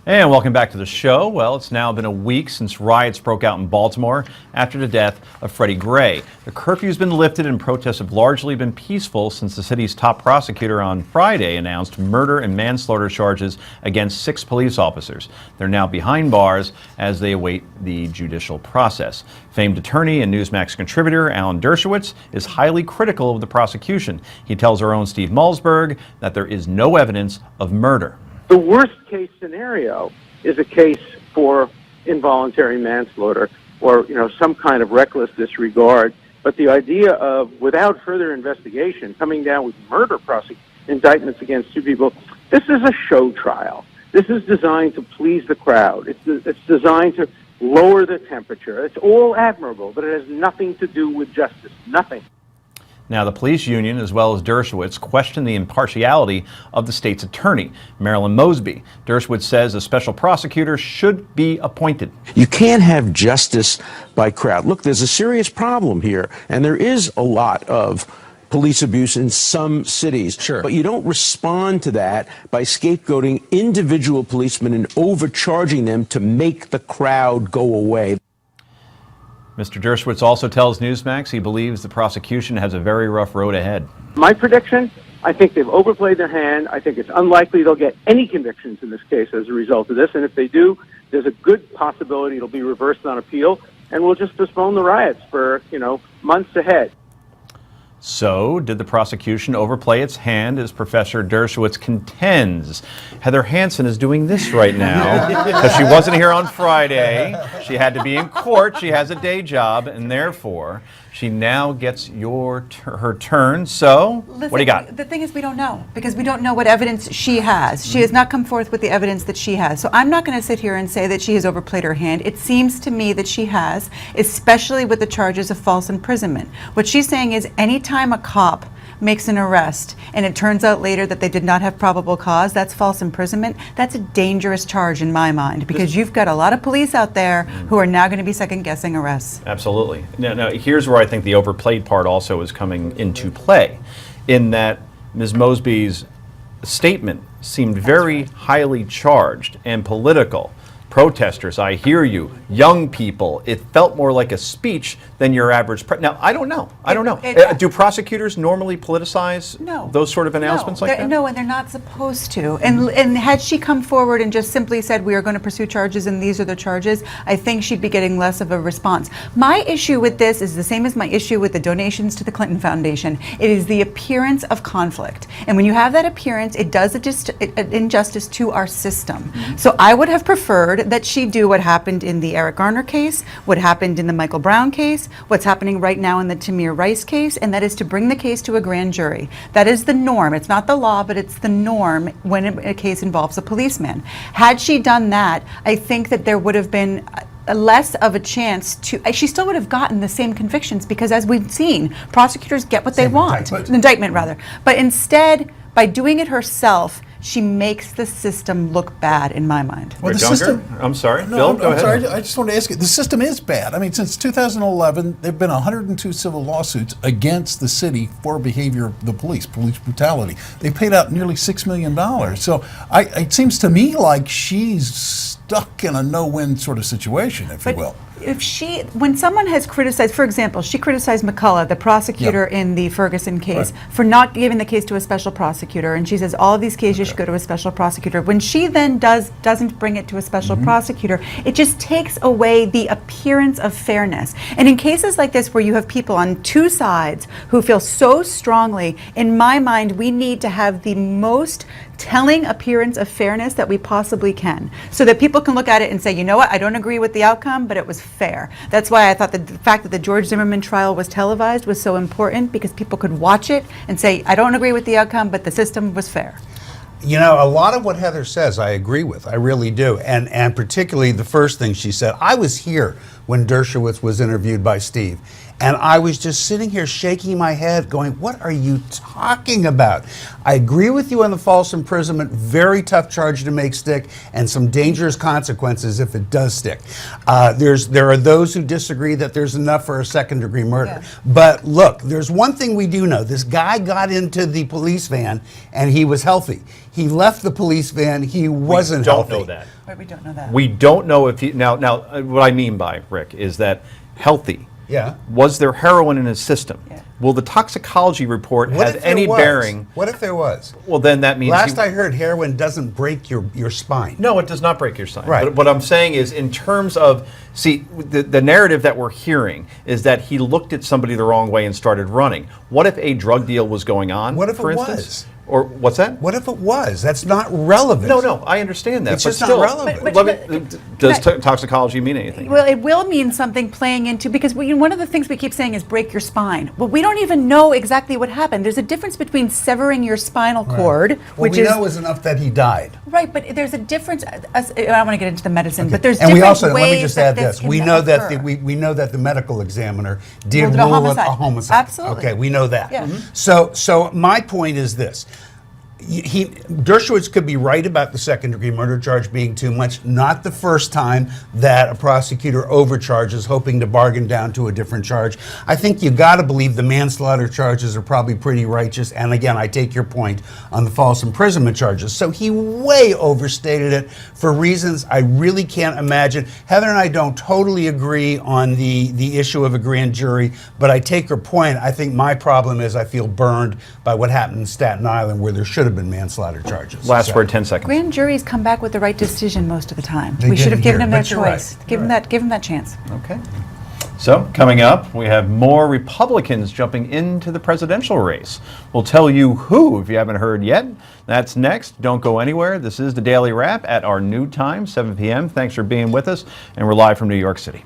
And welcome back to the show. Well, it's now been a week since riots broke out in Baltimore after the death of Freddie Gray. The curfew's been lifted and protests have largely been peaceful since the city's top prosecutor on Friday announced murder and manslaughter charges against 6 police officers. They're now behind bars as they await the judicial process. Famed attorney and Newsmax contributor Alan Dershowitz is highly critical of the prosecution. He tells our own Steve Malzberg that there is no evidence of murder. The worst case scenario is a case for involuntary manslaughter or, some kind of reckless disregard. But the idea of, without further investigation, coming down with murder indictments against 2 people, this is a show trial. This is designed to please the crowd. It's designed to lower the temperature. It's all admirable, but it has nothing to do with justice. Nothing. Now, the police union, as well as Dershowitz, questioned the impartiality of the state's attorney, Marilyn Mosby. Dershowitz says a special prosecutor should be appointed. You can't have justice by crowd. Look, there's a serious problem here, and there is a lot of police abuse in some cities. Sure. But you don't respond to that by scapegoating individual policemen and overcharging them to make the crowd go away. Mr. Dershowitz also tells Newsmax he believes the prosecution has a very rough road ahead. My prediction, I think they've overplayed their hand. I think it's unlikely they'll get any convictions in this case as a result of this. And if they do, there's a good possibility it'll be reversed on appeal, and we'll just postpone the riots for, months ahead. So, did the prosecution overplay its hand, as Professor Dershowitz contends? Heather Hansen is doing this right now because she wasn't here on Friday. She had to be in court. She has a day job, and therefore, she now gets her turn. So, listen, what do you got? The thing is, we don't know, because we don't know what evidence she has. She has not come forth with the evidence that she has. So I'm not going to sit here and say that she has overplayed her hand. It seems to me that she has, especially with the charges of false imprisonment. What she's saying is anytime a cop makes an arrest and it turns out later that they did not have probable cause, that's false imprisonment. That's a dangerous charge in my mind, because you've got a lot of police out there who are now going to be second-guessing arrests. Absolutely. Now, here's where I think the overplayed part also is coming into play, in that Ms. Mosby's statement seemed very highly charged and political. Protesters, I hear you. Young people. It felt more like a speech than your average. Now, I don't know. Do prosecutors normally politicize those sort of announcements like that? No, and they're not supposed to. And had she come forward and just simply said, we are going to pursue charges and these are the charges, I think she'd be getting less of a response. My issue with this is the same as my issue with the donations to the Clinton Foundation. It is the appearance of conflict. And when you have that appearance, it does an injustice to our system. So I would have preferred that she do what happened in the Eric Garner case, what happened in the Michael Brown case, what's happening right now in the Tamir Rice case, and that is to bring the case to a grand jury. That is the norm. It's not the law, but it's the norm when a case involves a policeman. Had she done that, I think that there would have been less of a chance to, she still would have gotten the same convictions, because as we've seen, prosecutors get what they want. Indictment, rather. But instead, by doing it herself, she makes the system look bad, in my mind. Well, the system. I'm sorry. No, Bill, go ahead. sorry. I just want to ask you. The system is bad. I mean, since 2011, there have been 102 civil lawsuits against the city for behavior of the police brutality. They paid out nearly $6 million. So it seems to me like she's stuck in a no-win sort of situation, if you will. When someone has criticized, for example, she criticized McCullough, the prosecutor in the Ferguson case, for not giving the case to a special prosecutor, and she says all of these cases should go to a special prosecutor. When she then doesn't bring it to a special prosecutor, it just takes away the appearance of fairness. And in cases like this, where you have people on two sides who feel so strongly, in my mind, we need to have the most telling appearance of fairness that we possibly can, so that people can look at it and say, you know what, I don't agree with the outcome, but it was fair. That's why I thought that the fact that the George Zimmerman trial was televised was so important, because people could watch it and say, I don't agree with the outcome, but the system was fair. You know, a lot of what Heather says I agree with. I really do. And particularly the first thing she said. I was here when Dershowitz was interviewed by Steve. And I was just sitting here shaking my head going, what are you talking about? I agree with you on the false imprisonment, very tough charge to make stick, and some dangerous consequences if it does stick. There are those who disagree that there's enough for a second-degree murder. Yeah. But look, there's one thing we do know. This guy got into the police van and he was healthy. He left the police van, he wasn't healthy. Don't know that. But we don't know that. We don't know if he, now, what I mean by, Rick, is that healthy. Yeah. Was there heroin in his system? Yeah. Will the toxicology report What have if there any was? bearing? What if there was? Well, then that means Last I heard, heroin doesn't break your spine. No, it does not break your spine. Right. But what I'm saying is, in terms of, see, the narrative that we're hearing is that he looked at somebody the wrong way and started running. What if a drug deal was going on? What if for it instance? was? Or what's that? What if it was? That's not relevant. No, I understand that. It's but just not still, relevant. let me- does toxicology mean anything? Well, it will mean something playing into, because one of the things we keep saying is break your spine. Well, we don't even know exactly what happened. There's a difference between severing your spinal cord, What which we is know is enough that he died. right, but there's a difference. I don't want to get into the medicine, but there's And we different also, ways let me just that add this. can We know that occur. we know that the medical examiner did Ruled it a rule it a homicide. homicide. Absolutely. Okay, we know that. Yeah. So my point is this. Dershowitz could be right about the second-degree murder charge being too much. Not the first time that a prosecutor overcharges, hoping to bargain down to a different charge. I think you got to believe the manslaughter charges are probably pretty righteous. And again, I take your point on the false imprisonment charges. So he way overstated it for reasons I really can't imagine. Heather and I don't totally agree on the issue of a grand jury, but I take her point. I think my problem is I feel burned by what happened in Staten Island, where there should have been manslaughter charges. Last So- word, 10 seconds. Grand juries come back with the right decision most of the time. They We should didn't have given here, them their but you're right. choice. Give them that chance. Okay. So, coming up, we have more Republicans jumping into the presidential race. We'll tell you who, if you haven't heard yet. That's next. Don't go anywhere. This is the Daily Wrap at our new time, 7 p.m. Thanks for being with us, and we're live from New York City.